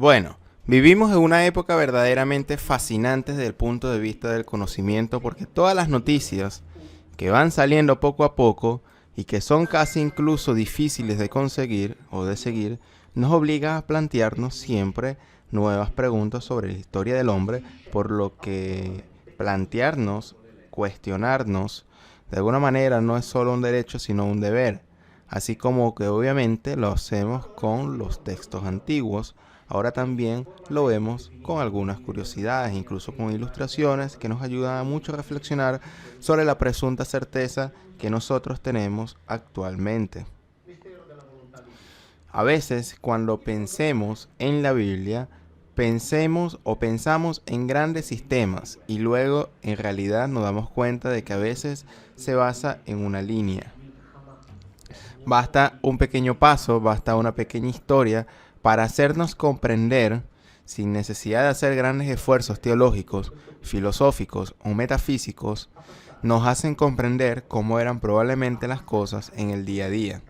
Bueno, vivimos en una época verdaderamente fascinante desde el punto de vista del conocimiento porque todas las noticias que van saliendo poco a poco y que son casi incluso difíciles de conseguir o de seguir, nos obliga a plantearnos siempre nuevas preguntas sobre la historia del hombre, por lo que plantearnos, cuestionarnos, de alguna manera no es solo un derecho sino un deber, así como que obviamente lo hacemos con los textos antiguos. Ahora también lo vemos con algunas curiosidades, incluso con ilustraciones que nos ayudan mucho a reflexionar sobre la presunta certeza que nosotros tenemos actualmente. A veces, cuando pensemos en la Biblia, pensamos en grandes sistemas y luego en realidad nos damos cuenta de que a veces se basa en una línea. Basta un pequeño paso, basta una pequeña historia para hacernos comprender, sin necesidad de hacer grandes esfuerzos teológicos, filosóficos o metafísicos, nos hacen comprender cómo eran probablemente las cosas en el día a día.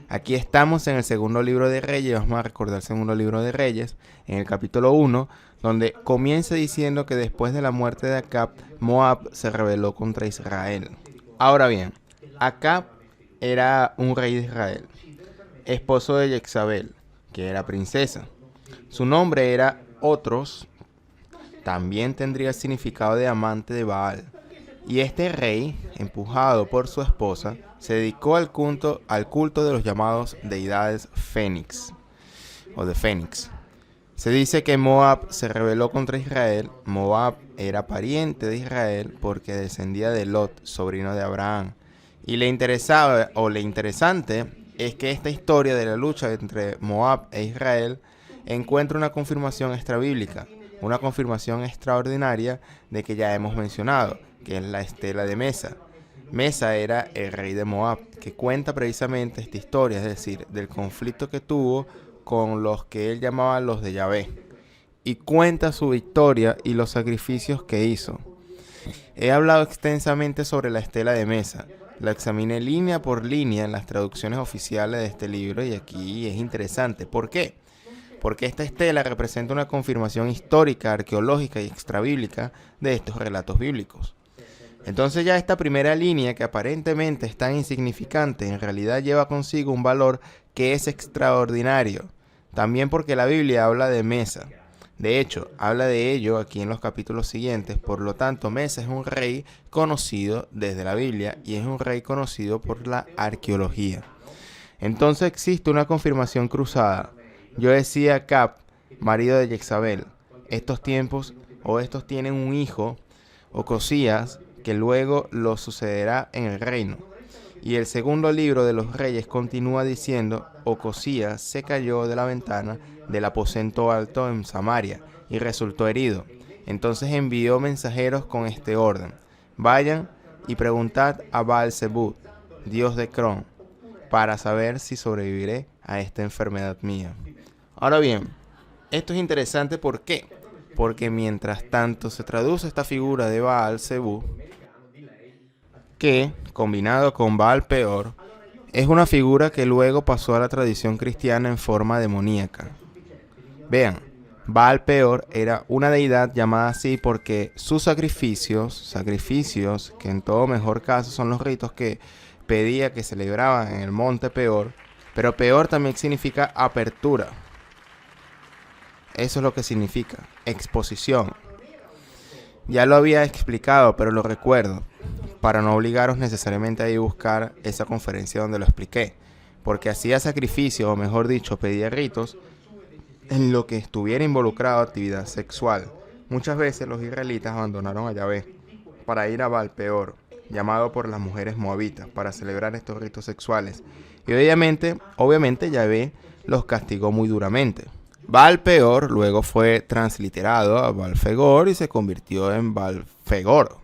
Aquí estamos en el segundo libro de Reyes, vamos a recordar el segundo libro de Reyes, en el capítulo 1, donde comienza diciendo que después de la muerte de Acab, Moab se rebeló contra Israel. Ahora bien, Acab era un rey de Israel, esposo de Jezabel, que era princesa. Su nombre era Otros, también tendría el significado de amante de Baal. Y este rey, empujado por su esposa, se dedicó al culto de los llamados deidades Fénix, o de Fénix. Se dice que Moab se rebeló contra Israel. Moab era pariente de Israel porque descendía de Lot, sobrino de Abraham. Y le interesante es que esta historia de la lucha entre Moab e Israel encuentra una confirmación extrabíblica, una confirmación extraordinaria de que ya hemos mencionado, que es la estela de Mesa. Mesa era el rey de Moab, que cuenta precisamente esta historia, es decir, del conflicto que tuvo con los que él llamaba los de Yahvé, y cuenta su victoria y los sacrificios que hizo. He hablado extensamente sobre la estela de Mesa, la examiné línea por línea en las traducciones oficiales de este libro y aquí es interesante. ¿Por qué? Porque esta estela representa una confirmación histórica, arqueológica y extrabíblica de estos relatos bíblicos. Entonces ya esta primera línea, que aparentemente es tan insignificante, en realidad lleva consigo un valor que es extraordinario. También porque la Biblia habla de Mesa. De hecho, habla de ello aquí en los capítulos siguientes. Por lo tanto, Mesa es un rey conocido desde la Biblia y es un rey conocido por la arqueología. Entonces existe una confirmación cruzada. Yo decía Acab, marido de Jezabel, estos tienen un hijo, Ocosías, que luego lo sucederá en el reino. Y el segundo libro de los Reyes continúa diciendo: Ocosías se cayó de la ventana del aposento alto en Samaria y resultó herido. Entonces envió mensajeros con este orden: vayan y preguntad a Baal-Zebub, dios de Cron, para saber si sobreviviré a esta enfermedad mía. Ahora bien, esto es interesante. ¿Por qué? Porque mientras tanto se traduce esta figura de Baal-Zebub, que, combinado con Baal Peor, es una figura que luego pasó a la tradición cristiana en forma demoníaca. Vean, Baal Peor era una deidad llamada así porque sus sacrificios, que en todo mejor caso son los ritos que pedía que celebraban en el monte Peor, pero Peor también significa apertura. Eso es lo que significa, exposición. Ya lo había explicado, pero lo recuerdo, para no obligaros necesariamente a ir a buscar esa conferencia donde lo expliqué, porque hacía sacrificios, o mejor dicho, pedía ritos en lo que estuviera involucrado actividad sexual. Muchas veces los israelitas abandonaron a Yahvé para ir a Baal Peor, llamado por las mujeres moabitas, para celebrar estos ritos sexuales. Y obviamente Yahvé los castigó muy duramente. Baal Peor luego fue transliterado a Baal Fegor y se convirtió en Baal Fegor,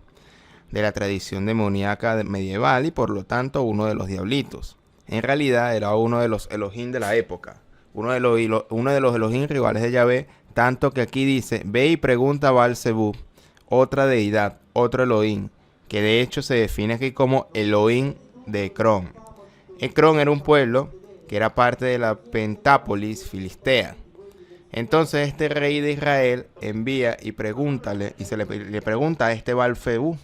de la tradición demoníaca medieval y por lo tanto uno de los diablitos. En realidad era uno de los Elohim de la época, uno de los Elohim rivales de Yahvé, tanto que aquí dice: ve y pregunta a Baal-Zebub, otra deidad, otro Elohim, que de hecho se define aquí como Elohim de Ecrón. Ecrón era un pueblo que era parte de la Pentápolis filistea. Entonces este rey de Israel envía y le pregunta a este Baal-Zebú.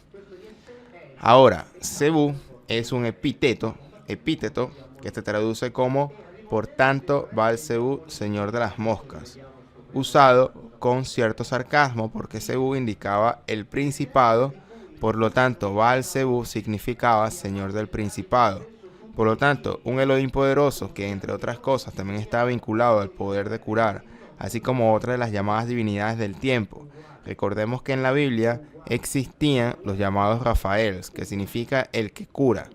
Ahora, Zebú es un epíteto que se traduce como por tanto Baal-Zebú, señor de las moscas, usado con cierto sarcasmo porque Zebú indicaba el principado, por lo tanto Baal-Zebú significaba señor del principado. Por lo tanto, un Elohim poderoso que entre otras cosas también estaba vinculado al poder de curar, así como otras de las llamadas divinidades del tiempo. Recordemos que en la Biblia existían los llamados Rafaels, que significa el que cura.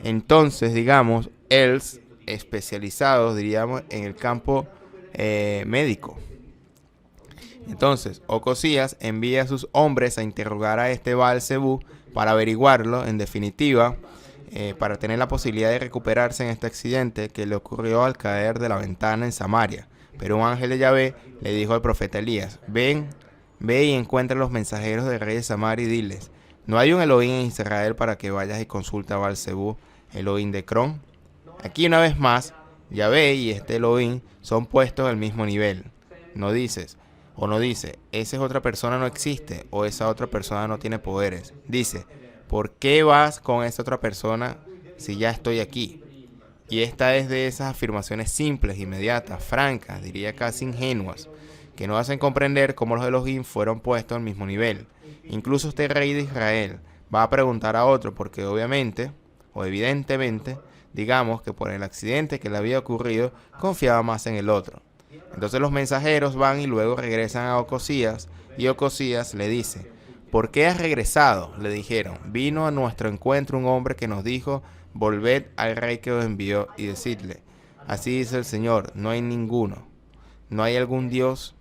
Entonces, digamos, Els especializados, diríamos, en el campo médico. Entonces, Ocosías envía a sus hombres a interrogar a este Baal-Zebú para averiguarlo, en definitiva, para tener la posibilidad de recuperarse en este accidente que le ocurrió al caer de la ventana en Samaria. Pero un ángel de Yahvé le dijo al profeta Elías: ve y encuentra a los mensajeros del rey de Samaria y diles: ¿no hay un Elohim en Israel para que vayas y consulta a Baal-Zebú, Elohim de Cron? Aquí una vez más, Yahvé y este Elohim son puestos al mismo nivel. No dice, esa otra persona no existe o esa otra persona no tiene poderes. Dice, ¿por qué vas con esa otra persona si ya estoy aquí? Y esta es de esas afirmaciones simples, inmediatas, francas, diría casi ingenuas, que nos hacen comprender cómo los Elohim fueron puestos al mismo nivel. Incluso este rey de Israel va a preguntar a otro porque obviamente, o evidentemente, digamos que por el accidente que le había ocurrido, confiaba más en el otro. Entonces los mensajeros van y luego regresan a Ocosías, y Ocosías le dice: ¿por qué has regresado? Le dijeron: vino a nuestro encuentro un hombre que nos dijo: volved al rey que os envió y decidle: así dice el Señor, no hay ninguno, no hay algún Dios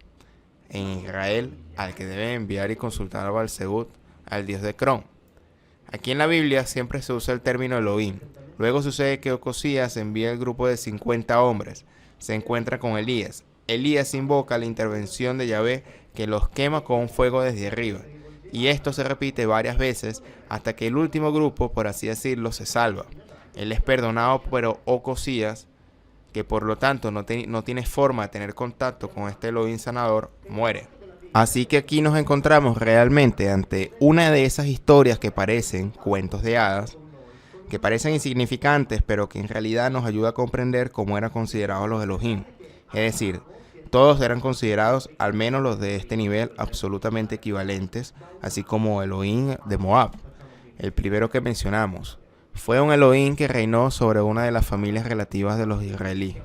en Israel al que deben enviar y consultar a Baal-Zebú, al dios de Cron. Aquí en la Biblia siempre se usa el término Elohim. Luego sucede que Ocosías envía el grupo de 50 hombres. Se encuentra con Elías. Elías invoca la intervención de Yahvé, que los quema con un fuego desde arriba. Y esto se repite varias veces hasta que el último grupo, por así decirlo, se salva. Él es perdonado, pero Ocosías, que por lo tanto no tiene forma de tener contacto con este Elohim sanador, muere. Así que aquí nos encontramos realmente ante una de esas historias que parecen cuentos de hadas, que parecen insignificantes, pero que en realidad nos ayuda a comprender cómo eran considerados los Elohim. Es decir, todos eran considerados, al menos los de este nivel, absolutamente equivalentes, así como Elohim de Moab, el primero que mencionamos. Fue un Elohim que reinó sobre una de las familias relativas de los israelíes.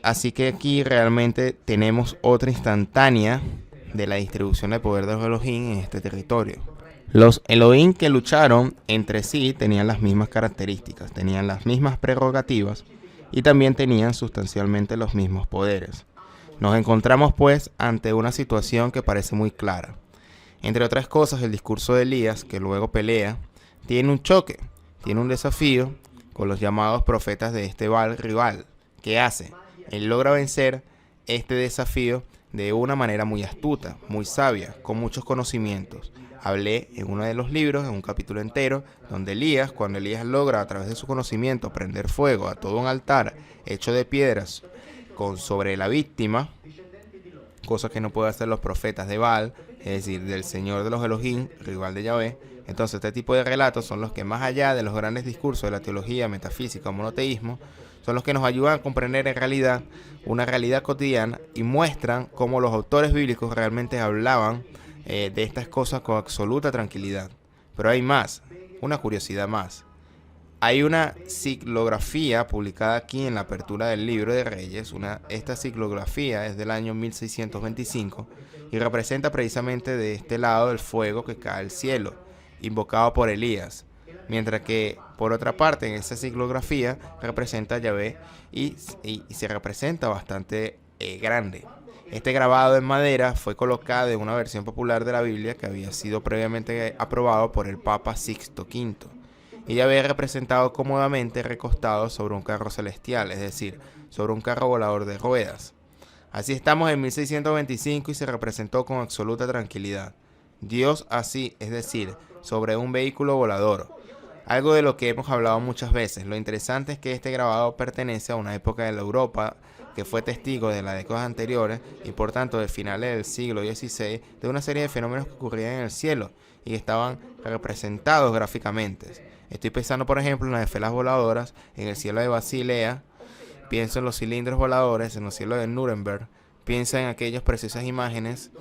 Así que aquí realmente tenemos otra instantánea de la distribución de poder de los Elohim en este territorio. Los Elohim que lucharon entre sí tenían las mismas características, tenían las mismas prerrogativas y también tenían sustancialmente los mismos poderes. Nos encontramos pues ante una situación que parece muy clara. Entre otras cosas, el discurso de Elías, que luego pelea, tiene un choque, tiene un desafío con los llamados profetas de este Baal rival. ¿Qué hace? Él logra vencer este desafío de una manera muy astuta, muy sabia, con muchos conocimientos. Hablé en uno de los libros, en un capítulo entero, donde Elías, cuando Elías logra a través de su conocimiento prender fuego a todo un altar hecho de piedras sobre la víctima, cosa que no pueden hacer los profetas de Baal, es decir, del Señor de los Elohim, rival de Yahvé. Entonces este tipo de relatos son los que, más allá de los grandes discursos de la teología, metafísica o monoteísmo, son los que nos ayudan a comprender en realidad una realidad cotidiana y muestran cómo los autores bíblicos realmente hablaban de estas cosas con absoluta tranquilidad. Pero hay más, una curiosidad más. Hay una ciclografía publicada aquí en la apertura del libro de Reyes. Esta ciclografía es del año 1625 y representa precisamente de este lado el fuego que cae del cielo, invocado por Elías. Mientras que, por otra parte, en esa ciclografía representa a Yahvé y se representa bastante grande. Este grabado en madera fue colocado en una versión popular de la Biblia que había sido previamente aprobado por el Papa Sixto V. Y Yahvé representado cómodamente recostado sobre un carro celestial, es decir, sobre un carro volador de ruedas. Así estamos en 1625 y se representó con absoluta tranquilidad. Dios así, es decir, sobre un vehículo volador. Algo de lo que hemos hablado muchas veces. Lo interesante es que este grabado pertenece a una época de la Europa que fue testigo de las décadas anteriores y por tanto de finales del siglo XVI de una serie de fenómenos que ocurrían en el cielo y que estaban representados gráficamente. Estoy pensando, por ejemplo, en las esferas voladoras en el cielo de Basilea, pienso en los cilindros voladores en los cielos de Nuremberg, piensa en aquellas preciosas imágenes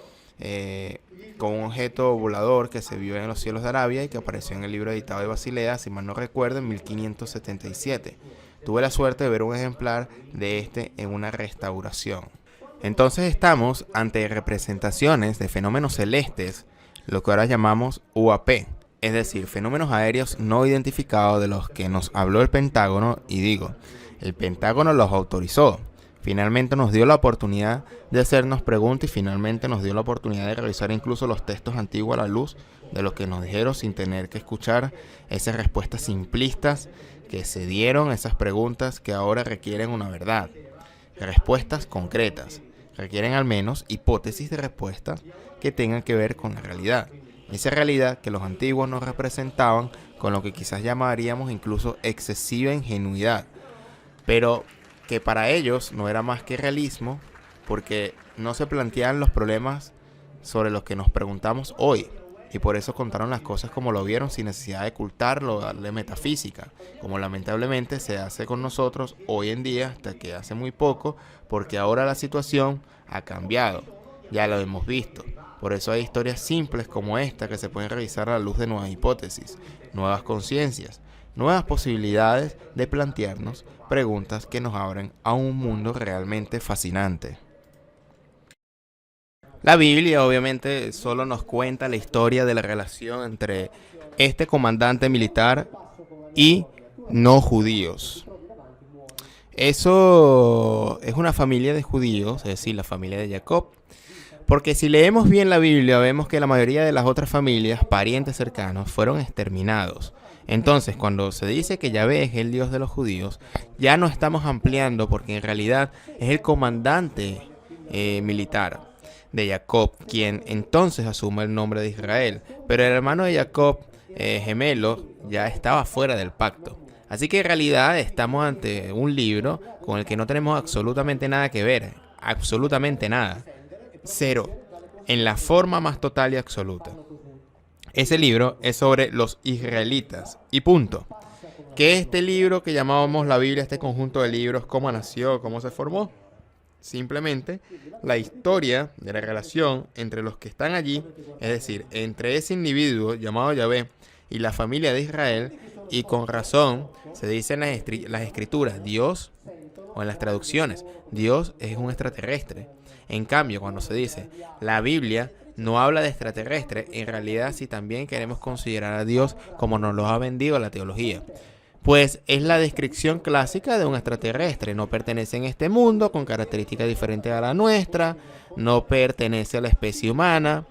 con un objeto volador que se vio en los cielos de Arabia y que apareció en el libro editado de Basilea, si mal no recuerdo, en 1577. Tuve la suerte de ver un ejemplar de este en una restauración. Entonces estamos ante representaciones de fenómenos celestes, lo que ahora llamamos UAP, es decir, fenómenos aéreos no identificados de los que nos habló el Pentágono, y digo, el Pentágono los autorizó. Finalmente nos dio la oportunidad de hacernos preguntas y finalmente nos dio la oportunidad de revisar incluso los textos antiguos a la luz de lo que nos dijeron sin tener que escuchar esas respuestas simplistas que se dieron a esas preguntas que ahora requieren una verdad. Respuestas concretas. Requieren al menos hipótesis de respuestas que tengan que ver con la realidad. Esa realidad que los antiguos nos representaban con lo que quizás llamaríamos incluso excesiva ingenuidad. Pero que para ellos no era más que realismo, porque no se planteaban los problemas sobre los que nos preguntamos hoy, y por eso contaron las cosas como lo vieron sin necesidad de ocultarlo, darle metafísica, como lamentablemente se hace con nosotros hoy en día, hasta que hace muy poco, porque ahora la situación ha cambiado, ya lo hemos visto. Por eso hay historias simples como esta que se pueden revisar a la luz de nuevas hipótesis, nuevas conciencias, nuevas posibilidades de plantearnos preguntas que nos abren a un mundo realmente fascinante. La Biblia obviamente solo nos cuenta la historia de la relación entre este comandante militar y no judíos. Eso es una familia de judíos, es decir, la familia de Jacob. Porque si leemos bien la Biblia, vemos que la mayoría de las otras familias, parientes cercanos, fueron exterminados. Entonces, cuando se dice que Yahvé es el Dios de los judíos, ya no estamos ampliando porque en realidad es el comandante militar de Jacob quien entonces asume el nombre de Israel. Pero el hermano de Jacob, gemelo, ya estaba fuera del pacto. Así que en realidad estamos ante un libro con el que no tenemos absolutamente nada que ver. Absolutamente nada. Cero. En la forma más total y absoluta. Ese libro es sobre los israelitas. Y punto. ¿Qué es este libro que llamábamos la Biblia, este conjunto de libros? ¿Cómo nació? ¿Cómo se formó? Simplemente la historia de la relación entre los que están allí, es decir, entre ese individuo llamado Yahvé y la familia de Israel, y con razón se dice en las escrituras, Dios, o en las traducciones, Dios es un extraterrestre. En cambio, cuando se dice la Biblia no habla de extraterrestre, en realidad sí también queremos considerar a Dios como nos lo ha vendido la teología. Pues es la descripción clásica de un extraterrestre. No pertenece en este mundo, con características diferentes a la nuestra, no pertenece a la especie humana,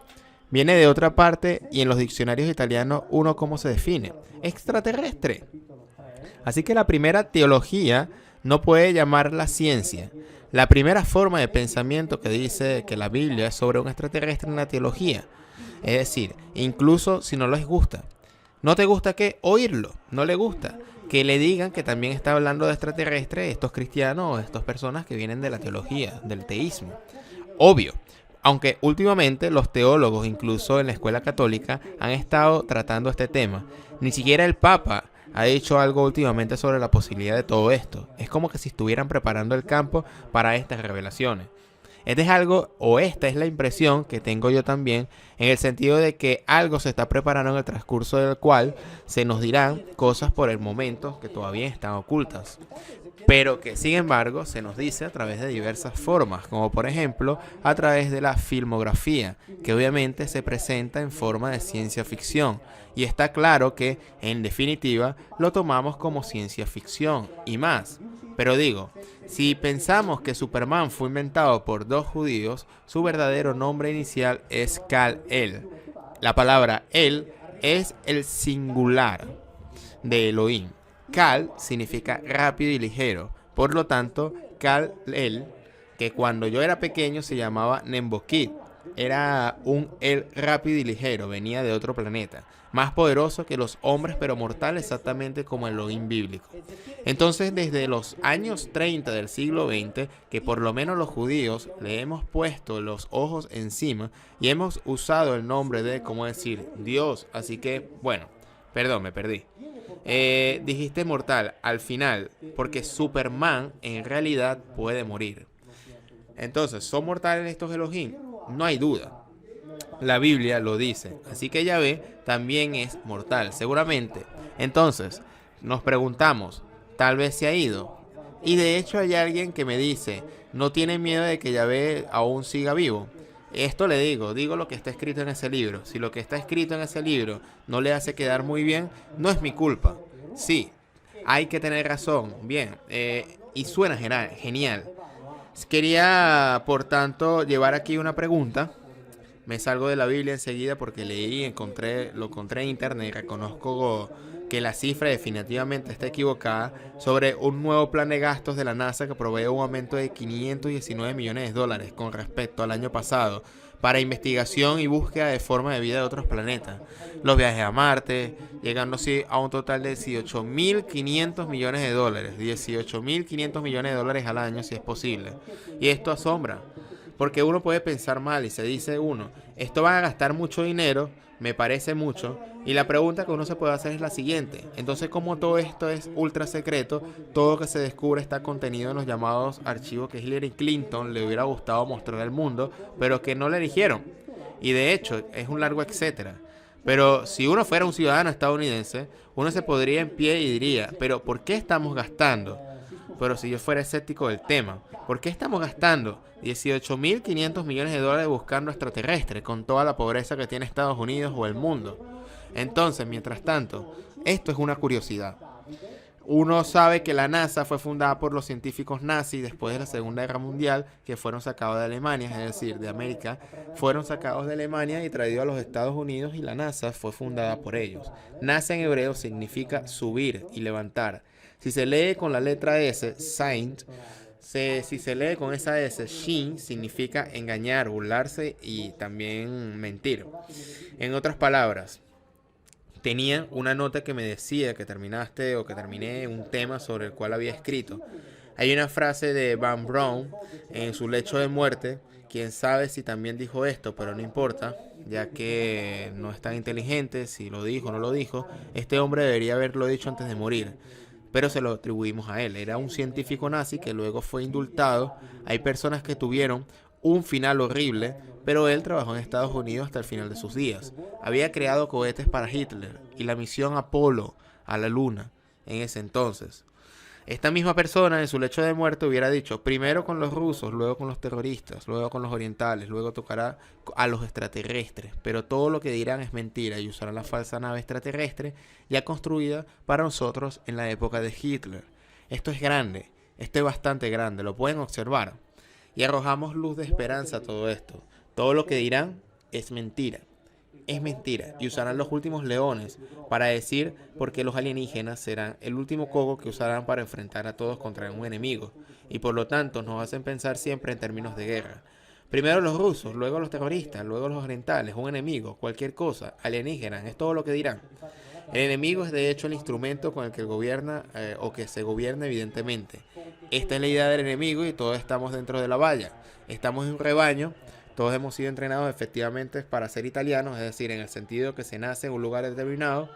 viene de otra parte y en los diccionarios italianos uno ¿cómo se define? Extraterrestre. Así que la primera teología no puede llamarla ciencia. La primera forma de pensamiento que dice que la Biblia es sobre un extraterrestre en la teología. Es decir, incluso si no les gusta. ¿No te gusta qué? Oírlo. No le gusta. Que le digan que también está hablando de extraterrestres estos cristianos o estas personas que vienen de la teología, del teísmo. Obvio. Aunque últimamente los teólogos, incluso en la escuela católica, han estado tratando este tema. Ni siquiera el Papa ha dicho algo últimamente sobre la posibilidad de todo esto. Es como que si estuvieran preparando el campo para estas revelaciones. Este es algo, o esta es la impresión que tengo yo también, en el sentido de que algo se está preparando en el transcurso del cual se nos dirán cosas por el momento que todavía están ocultas, pero que sin embargo se nos dice a través de diversas formas, como por ejemplo a través de la filmografía, que obviamente se presenta en forma de ciencia ficción, y está claro que en definitiva lo tomamos como ciencia ficción y más. Pero digo, si pensamos que Superman fue inventado por dos judíos, su verdadero nombre inicial es Kal-El. La palabra El es el singular de Elohim. Kal significa rápido y ligero. Por lo tanto, Kal-El, que cuando yo era pequeño se llamaba Nembokid, Era un él rápido y ligero, venía de otro planeta, más poderoso que los hombres pero mortal exactamente como el Elohim bíblico. Entonces desde los años 30 del siglo XX, que por lo menos los judíos le hemos puesto los ojos encima y hemos usado el nombre de, como decir, Dios, así que, bueno, perdón, me perdí. Dijiste mortal al final, porque Superman en realidad puede morir. Entonces, ¿son mortales estos Elohim? No hay duda. La Biblia lo dice. Así que Yahvé también es mortal, seguramente. Entonces, nos preguntamos, tal vez se ha ido. Y de hecho hay alguien que me dice, no tiene miedo de que Yahvé aún siga vivo. Esto le digo lo que está escrito en ese libro. Si lo que está escrito en ese libro no le hace quedar muy bien, no es mi culpa. Sí, hay que tener razón. Bien, y suena genial. Quería, por tanto, llevar aquí una pregunta. Me salgo de la Biblia enseguida porque leí, lo encontré en internet y reconozco que la cifra definitivamente está equivocada sobre un nuevo plan de gastos de la NASA que provee un aumento de 519 millones de dólares con respecto al año pasado para investigación y búsqueda de forma de vida de otros planetas. Los viajes a Marte, llegando así a un total de 18.500 millones de dólares. 18.500 millones de dólares al año si es posible. Y esto asombra. Porque uno puede pensar mal y se dice uno, esto va a gastar mucho dinero, me parece mucho, y la pregunta que uno se puede hacer es la siguiente. Entonces, como todo esto es ultra secreto, todo lo que se descubre está contenido en los llamados archivos que Hillary Clinton le hubiera gustado mostrar al mundo, pero que no le eligieron. Y de hecho, es un largo etcétera. Pero si uno fuera un ciudadano estadounidense, uno se podría en pie y diría, pero ¿por qué estamos gastando? Pero si yo fuera escéptico del tema, ¿por qué estamos gastando 18.500 millones de dólares buscando extraterrestres con toda la pobreza que tiene Estados Unidos o el mundo? Entonces, mientras tanto, esto es una curiosidad. Uno sabe que la NASA fue fundada por los científicos nazis después de la Segunda Guerra Mundial, que fueron sacados de Alemania, es decir, de América, fueron sacados de Alemania y traídos a los Estados Unidos, y la NASA fue fundada por ellos. NASA en hebreo significa subir y levantar. Si se lee con la letra S, Saint, si se lee con esa S, Shin, significa engañar, burlarse y también mentir. En otras palabras, tenía una nota que me decía que terminaste o que terminé un tema sobre el cual había escrito. Hay una frase de Van Braun en su lecho de muerte. Quién sabe si también dijo esto, pero no importa, ya que no es tan inteligente si lo dijo o no lo dijo. Este hombre debería haberlo dicho antes de morir, pero se lo atribuimos a él. Era un científico nazi que luego fue indultado. Hay personas que tuvieron un final horrible, pero él trabajó en Estados Unidos hasta el final de sus días. Había creado cohetes para Hitler y la misión Apolo a la Luna en ese entonces. Esta misma persona en su lecho de muerte hubiera dicho, primero con los rusos, luego con los terroristas, luego con los orientales, luego tocará a los extraterrestres, pero todo lo que dirán es mentira y usarán la falsa nave extraterrestre ya construida para nosotros en la época de Hitler. Esto es grande, esto es bastante grande, lo pueden observar. Y arrojamos luz de esperanza a todo esto. Todo lo que dirán es mentira. Es mentira, y usarán los últimos leones para decir por qué los alienígenas serán el último coco que usarán para enfrentar a todos contra un enemigo, y por lo tanto nos hacen pensar siempre en términos de guerra. Primero los rusos, luego los terroristas, luego los orientales, un enemigo, cualquier cosa, alienígenas, es todo lo que dirán. El enemigo es de hecho el instrumento con el que gobierna o que se gobierna evidentemente. Esta es la idea del enemigo y todos estamos dentro de la valla. Estamos en un rebaño. Todos hemos sido entrenados efectivamente para ser italianos, es decir, en el sentido que se nace en un lugar determinado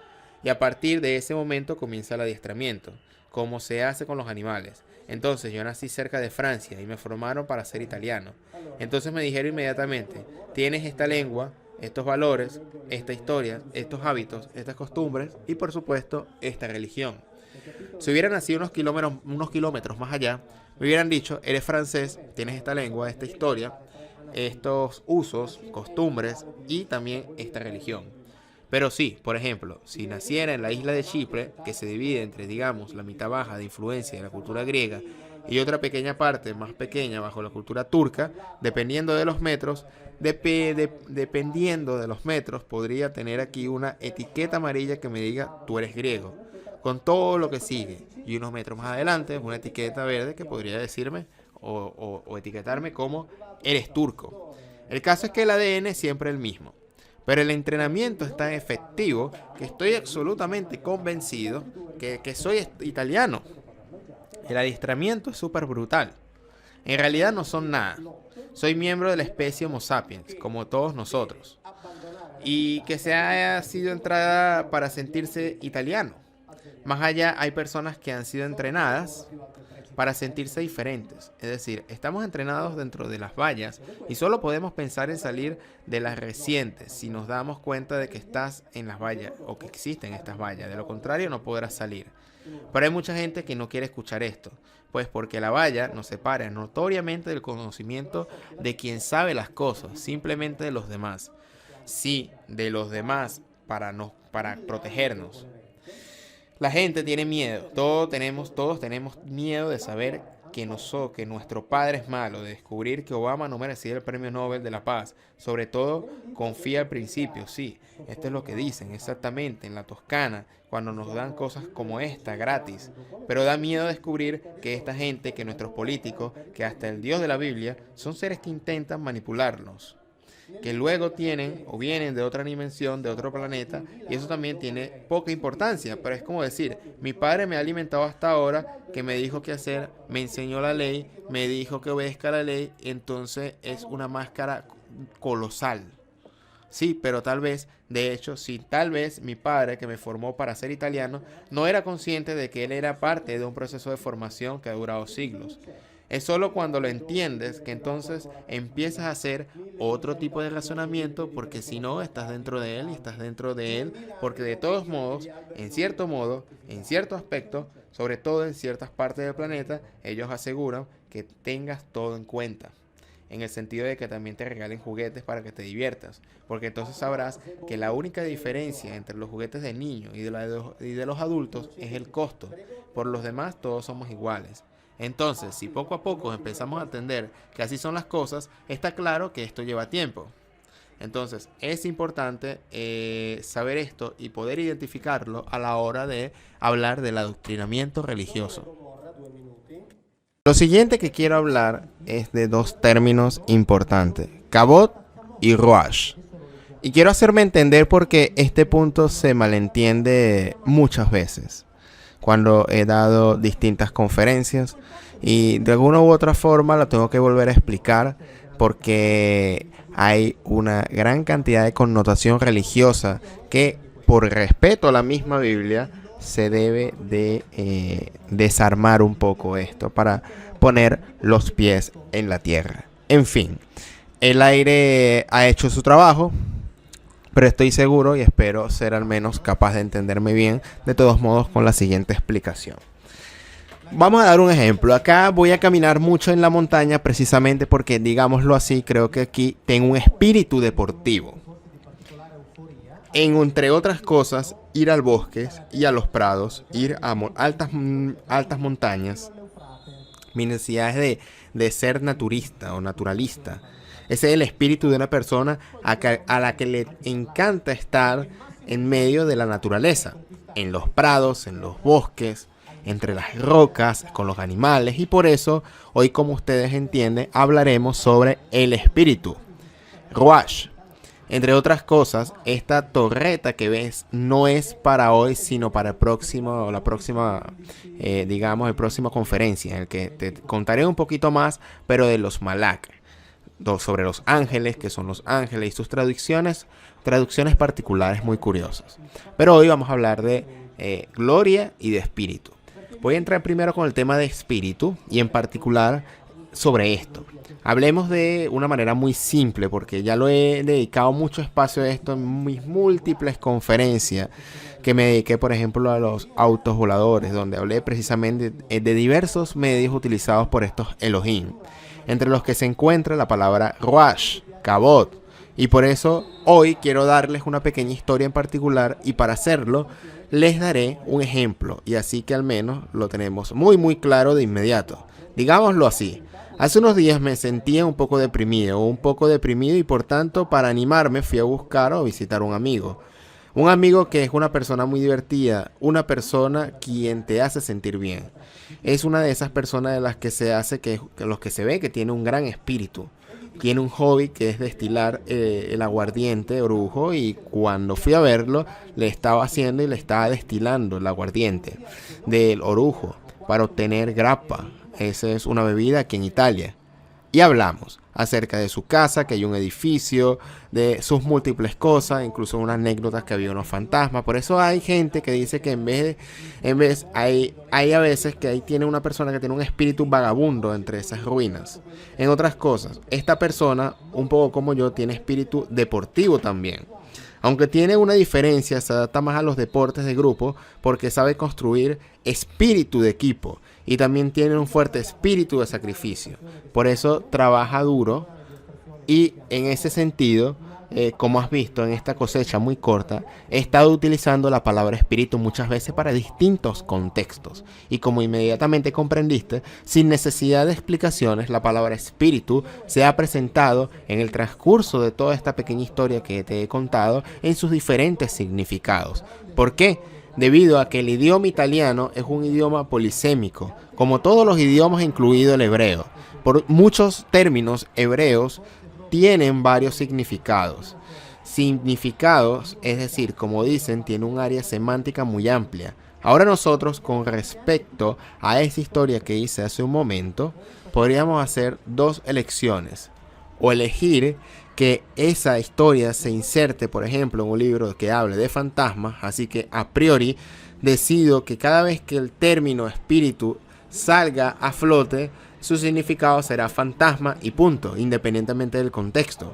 y a partir de ese momento comienza el adiestramiento, como se hace con los animales. Entonces yo nací cerca de Francia y me formaron para ser italiano. Entonces me dijeron inmediatamente, tienes esta lengua, estos valores, esta historia, estos hábitos, estas costumbres y por supuesto esta religión. Si hubiera nacido unos kilómetros más allá, me hubieran dicho, eres francés, tienes esta lengua, esta historia, estos usos, costumbres y también esta religión. Pero sí, por ejemplo, si naciera en la isla de Chipre, que se divide entre, digamos, la mitad baja de influencia de la cultura griega y otra pequeña parte más pequeña bajo la cultura turca, dependiendo de los metros, podría tener aquí una etiqueta amarilla que me diga, tú eres griego, con todo lo que sigue. Y unos metros más adelante, una etiqueta verde que podría decirme o etiquetarme como eres turco. El caso es que el ADN es siempre el mismo. Pero el entrenamiento es tan efectivo que estoy absolutamente convencido que soy italiano. El adiestramiento es súper brutal. En realidad no son nada. Soy miembro de la especie Homo sapiens, como todos nosotros. Y que se haya sido entrada para sentirse italiano. Más allá hay personas que han sido entrenadas para sentirse diferentes. Es decir, estamos entrenados dentro de las vallas y solo podemos pensar en salir de las recientes si nos damos cuenta de que estás en las vallas o que existen estas vallas. De lo contrario, no podrás salir. Pero hay mucha gente que no quiere escuchar esto, pues porque la valla nos separa notoriamente del conocimiento de quien sabe las cosas, simplemente de los demás. Sí, de los demás para protegernos. La gente tiene miedo, todos tenemos miedo de saber que nuestro padre es malo, de descubrir que Obama no merecía el premio Nobel de la Paz. Sobre todo, confía al principio, sí, esto es lo que dicen exactamente en la Toscana, cuando nos dan cosas como esta gratis. Pero da miedo descubrir que esta gente, que nuestros políticos, que hasta el Dios de la Biblia, son seres que intentan manipularnos, que luego tienen o vienen de otra dimensión, de otro planeta, y eso también tiene poca importancia, pero es como decir, mi padre me ha alimentado hasta ahora, que me dijo qué hacer, me enseñó la ley, me dijo que obedezca la ley, entonces es una máscara colosal. Sí, pero tal vez, de hecho, sí, tal vez mi padre, que me formó para ser italiano, no era consciente de que él era parte de un proceso de formación que ha durado siglos. Es solo cuando lo entiendes que entonces empiezas a hacer otro tipo de razonamiento, porque si no, estás dentro de él y estás dentro de él, porque de todos modos, en cierto modo, en cierto aspecto, sobre todo en ciertas partes del planeta, ellos aseguran que tengas todo en cuenta. En el sentido de que también te regalen juguetes para que te diviertas, porque entonces sabrás que la única diferencia entre los juguetes de niños y de los adultos es el costo. Por los demás, todos somos iguales. Entonces, si poco a poco empezamos a entender que así son las cosas, está claro que esto lleva tiempo. Entonces, es importante saber esto y poder identificarlo a la hora de hablar del adoctrinamiento religioso. Lo siguiente que quiero hablar es de dos términos importantes, Cabot y Rouache. Y quiero hacerme entender porque este punto se malentiende muchas veces cuando he dado distintas conferencias y de alguna u otra forma lo tengo que volver a explicar porque hay una gran cantidad de connotación religiosa que por respeto a la misma Biblia se debe de desarmar un poco esto para poner los pies en la tierra. En fin, el aire ha hecho su trabajo, pero estoy seguro y espero ser al menos capaz de entenderme bien, de todos modos, con la siguiente explicación. Vamos a dar un ejemplo. Acá voy a caminar mucho en la montaña precisamente porque, digámoslo así, creo que aquí tengo un espíritu deportivo. Entre otras cosas, ir al bosque y a los prados, ir a altas montañas. Mi necesidad es de ser naturista o naturalista. Ese es el espíritu de una persona a la que le encanta estar en medio de la naturaleza, en los prados, en los bosques, entre las rocas, con los animales. Y por eso, hoy, como ustedes entienden, hablaremos sobre el espíritu. Rouache. Entre otras cosas, esta torreta que ves no es para hoy, sino para el próxima conferencia, en el que te contaré un poquito más, pero de los Malak, sobre los ángeles, que son los ángeles y sus traducciones particulares muy curiosas. Pero hoy vamos a hablar de gloria y de espíritu. Voy a entrar primero con el tema de espíritu y en particular sobre esto. Hablemos de una manera muy simple porque ya lo he dedicado mucho espacio a esto en mis múltiples conferencias que me dediqué, por ejemplo, a los autos voladores, donde hablé precisamente de diversos medios utilizados por estos Elohim, entre los que se encuentra la palabra Rouache, Cabot, y por eso hoy quiero darles una pequeña historia en particular y para hacerlo les daré un ejemplo y así que al menos lo tenemos muy muy claro de inmediato. Digámoslo así. Hace unos días me sentía un poco deprimido y por tanto para animarme fui a buscar o visitar un amigo. Un amigo que es una persona muy divertida, una persona quien te hace sentir bien. Es una de esas personas de las que los que se ve que tiene un gran espíritu. tiene un hobby que es destilar el aguardiente orujo, y cuando fui a verlo le estaba haciendo y le estaba destilando el aguardiente del orujo para obtener grappa. Esa es una bebida aquí en Italia. Y hablamos acerca de su casa, que hay un edificio, de sus múltiples cosas, incluso unas anécdotas que había unos fantasmas. Por eso hay gente que dice que hay a veces que ahí tiene una persona que tiene un espíritu vagabundo entre esas ruinas. En otras cosas, esta persona, un poco como yo, tiene espíritu deportivo también. Aunque tiene una diferencia, se adapta más a los deportes de grupo porque sabe construir espíritu de equipo y también tiene un fuerte espíritu de sacrificio. Por eso trabaja duro y en ese sentido, como has visto en esta cosecha muy corta, he estado utilizando la palabra espíritu muchas veces para distintos contextos. Y como inmediatamente comprendiste, sin necesidad de explicaciones, la palabra espíritu se ha presentado en el transcurso de toda esta pequeña historia que te he contado en sus diferentes significados. ¿Por qué? Debido a que el idioma italiano es un idioma polisémico, como todos los idiomas incluido el hebreo. Por muchos términos hebreos tienen varios significados. Significados, es decir, como dicen, tiene un área semántica muy amplia. Ahora nosotros, con respecto a esa historia que hice hace un momento, podríamos hacer dos elecciones. O elegir que esa historia se inserte, por ejemplo, en un libro que hable de fantasmas, así que a priori decido que cada vez que el término espíritu salga a flote, su significado será fantasma y punto, independientemente del contexto.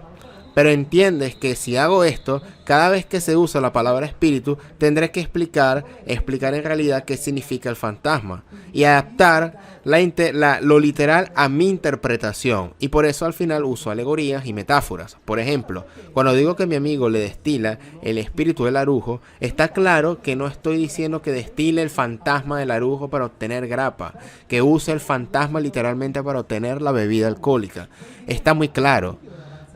Pero entiendes que si hago esto, cada vez que se usa la palabra espíritu, tendré que explicar en realidad qué significa el fantasma y adaptar lo literal a mi interpretación. Y por eso al final uso alegorías y metáforas. Por ejemplo, cuando digo que mi amigo le destila el espíritu del arujo, está claro que no estoy diciendo que destile el fantasma del arujo para obtener grappa, que use el fantasma literalmente para obtener la bebida alcohólica. Está muy claro.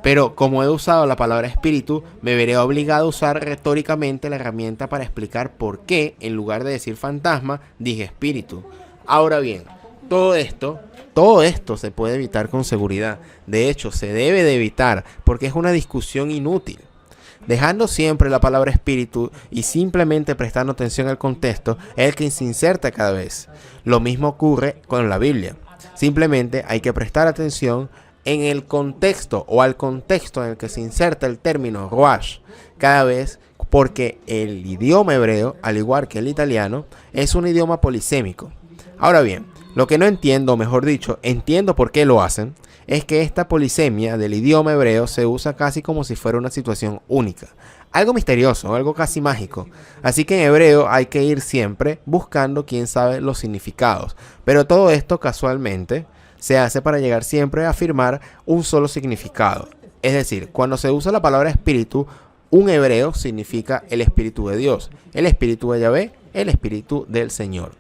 Pero como he usado la palabra espíritu, me veré obligado a usar retóricamente la herramienta para explicar por qué, en lugar de decir fantasma, dije espíritu. Ahora bien, todo esto se puede evitar con seguridad. De hecho, se debe de evitar porque es una discusión inútil. Dejando siempre la palabra espíritu y simplemente prestando atención al contexto es el que se inserta cada vez. Lo mismo ocurre con la Biblia. Simplemente hay que prestar atención en el contexto o al contexto en el que se inserta el término ruach cada vez, porque el idioma hebreo, al igual que el italiano, es un idioma polisémico. Ahora bien, lo que no entiendo, o mejor dicho, entiendo por qué lo hacen, es que esta polisemia del idioma hebreo se usa casi como si fuera una situación única. Algo misterioso, algo casi mágico. Así que en hebreo hay que ir siempre buscando quién sabe los significados. Pero todo esto casualmente se hace para llegar siempre a afirmar un solo significado. Es decir, cuando se usa la palabra espíritu, un hebreo significa el espíritu de Dios, el espíritu de Yahvé, el espíritu del Señor.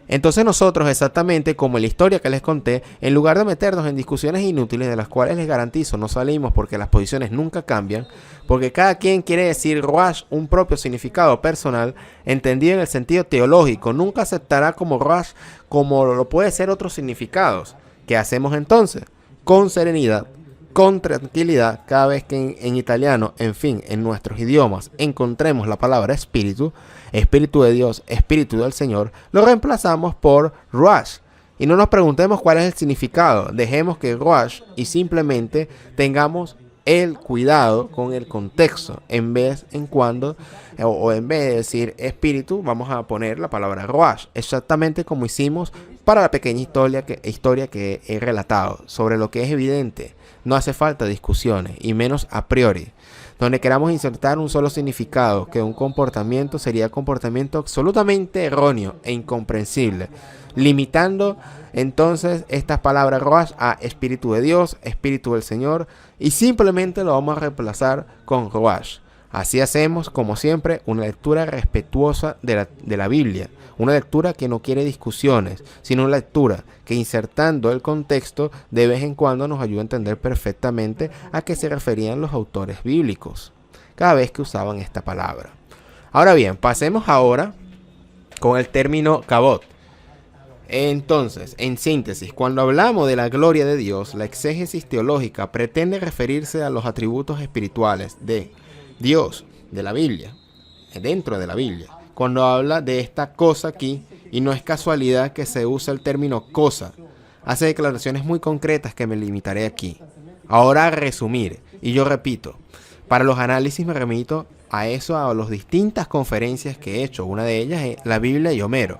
Entonces nosotros, exactamente como en la historia que les conté, en lugar de meternos en discusiones inútiles de las cuales les garantizo no salimos porque las posiciones nunca cambian, porque cada quien quiere decir ruach un propio significado personal, entendido en el sentido teológico, nunca aceptará como ruach como lo puede ser otros significados. ¿Qué hacemos entonces? Con serenidad, con tranquilidad, cada vez que en italiano, en fin, en nuestros idiomas, encontremos la palabra espíritu, espíritu de Dios, espíritu del Señor, lo reemplazamos por ruach. Y no nos preguntemos cuál es el significado, dejemos que ruach y simplemente tengamos el cuidado con el contexto. En vez de decir espíritu, vamos a poner la palabra ruach, exactamente como hicimos para la pequeña historia que he relatado, sobre lo que es evidente. No hace falta discusiones, y menos a priori. Donde queramos insertar un solo significado, que un comportamiento sería comportamiento absolutamente erróneo e incomprensible, limitando entonces estas palabras ruach a espíritu de Dios, espíritu del Señor, y simplemente lo vamos a reemplazar con ruach. Así hacemos, como siempre, una lectura respetuosa de la Biblia, una lectura que no quiere discusiones, sino una lectura que, insertando el contexto, de vez en cuando nos ayuda a entender perfectamente a qué se referían los autores bíblicos cada vez que usaban esta palabra. Ahora bien, pasemos ahora con el término cabot. Entonces, en síntesis, cuando hablamos de la gloria de Dios, la exégesis teológica pretende referirse a los atributos espirituales de Dios, de la Biblia, dentro de la Biblia. Cuando habla de esta cosa aquí, y no es casualidad que se usa el término cosa, hace declaraciones muy concretas que me limitaré aquí. Ahora a resumir, y yo repito, para los análisis me remito a las distintas conferencias que he hecho. Una de ellas es la Biblia y Homero.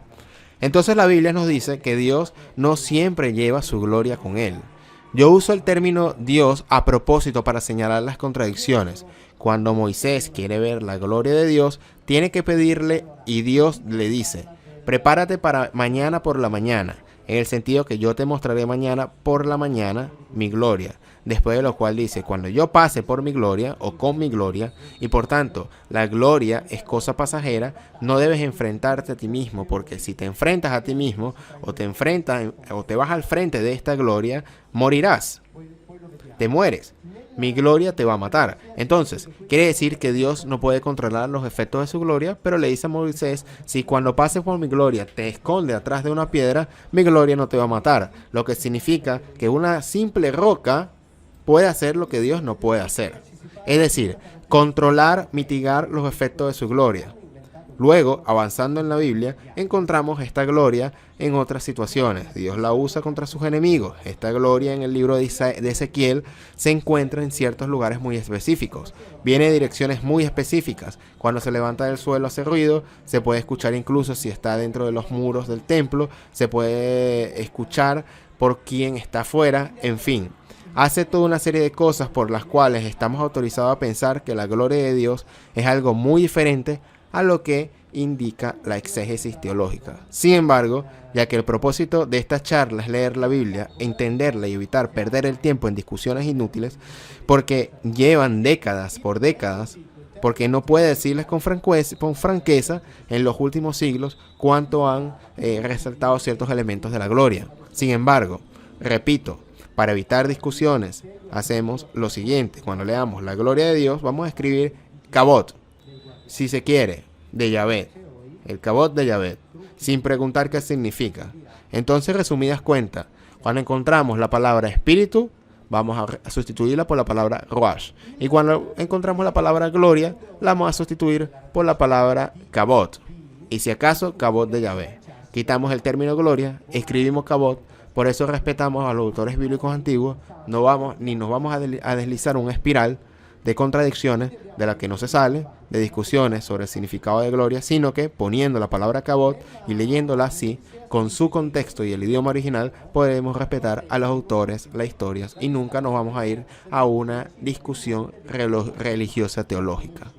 Entonces la Biblia nos dice que Dios no siempre lleva su gloria con él. Yo uso el término Dios a propósito para señalar las contradicciones. Cuando Moisés quiere ver la gloria de Dios, tiene que pedirle y Dios le dice, prepárate para mañana por la mañana, en el sentido que yo te mostraré mañana por la mañana mi gloria. Después de lo cual dice, cuando yo pase por mi gloria o con mi gloria, y por tanto la gloria es cosa pasajera, no debes enfrentarte a ti mismo, porque si te enfrentas a ti mismo o te vas al frente de esta gloria, morirás, te mueres. Mi gloria te va a matar. Entonces, quiere decir que Dios no puede controlar los efectos de su gloria, pero le dice a Moisés, si cuando pases por mi gloria te esconde atrás de una piedra, mi gloria no te va a matar. Lo que significa que una simple roca puede hacer lo que Dios no puede hacer. Es decir, controlar, mitigar los efectos de su gloria. Luego, avanzando en la Biblia, encontramos esta gloria en otras situaciones. Dios la usa contra sus enemigos. Esta gloria en el libro de Ezequiel se encuentra en ciertos lugares muy específicos. Viene de direcciones muy específicas. Cuando se levanta del suelo hace ruido, se puede escuchar incluso si está dentro de los muros del templo, se puede escuchar por quien está afuera, en fin. Hace toda una serie de cosas por las cuales estamos autorizados a pensar que la gloria de Dios es algo muy diferente a lo que indica la exégesis teológica. Sin embargo, ya que el propósito de esta charla es leer la Biblia, entenderla y evitar perder el tiempo en discusiones inútiles, porque llevan décadas, porque no puede decirles con franqueza en los últimos siglos cuánto han resaltado ciertos elementos de la gloria. Sin embargo, repito, para evitar discusiones, hacemos lo siguiente. Cuando leamos la gloria de Dios, vamos a escribir Kabod, si se quiere, de Yahvé, el Kabod de Yahvé, sin preguntar qué significa. Entonces, resumidas cuentas, cuando encontramos la palabra espíritu, vamos a sustituirla por la palabra Ruach. Y cuando encontramos la palabra gloria, la vamos a sustituir por la palabra Kabod. Y si acaso, Kabod de Yahvé. Quitamos el término gloria, escribimos Kabod. Por eso respetamos a los autores bíblicos antiguos, nos vamos a deslizar una espiral de contradicciones de la que no se sale, de discusiones sobre el significado de gloria, sino que poniendo la palabra Kabod y leyéndola así, con su contexto y el idioma original, podremos respetar a los autores, las historias, y nunca nos vamos a ir a una discusión religiosa teológica.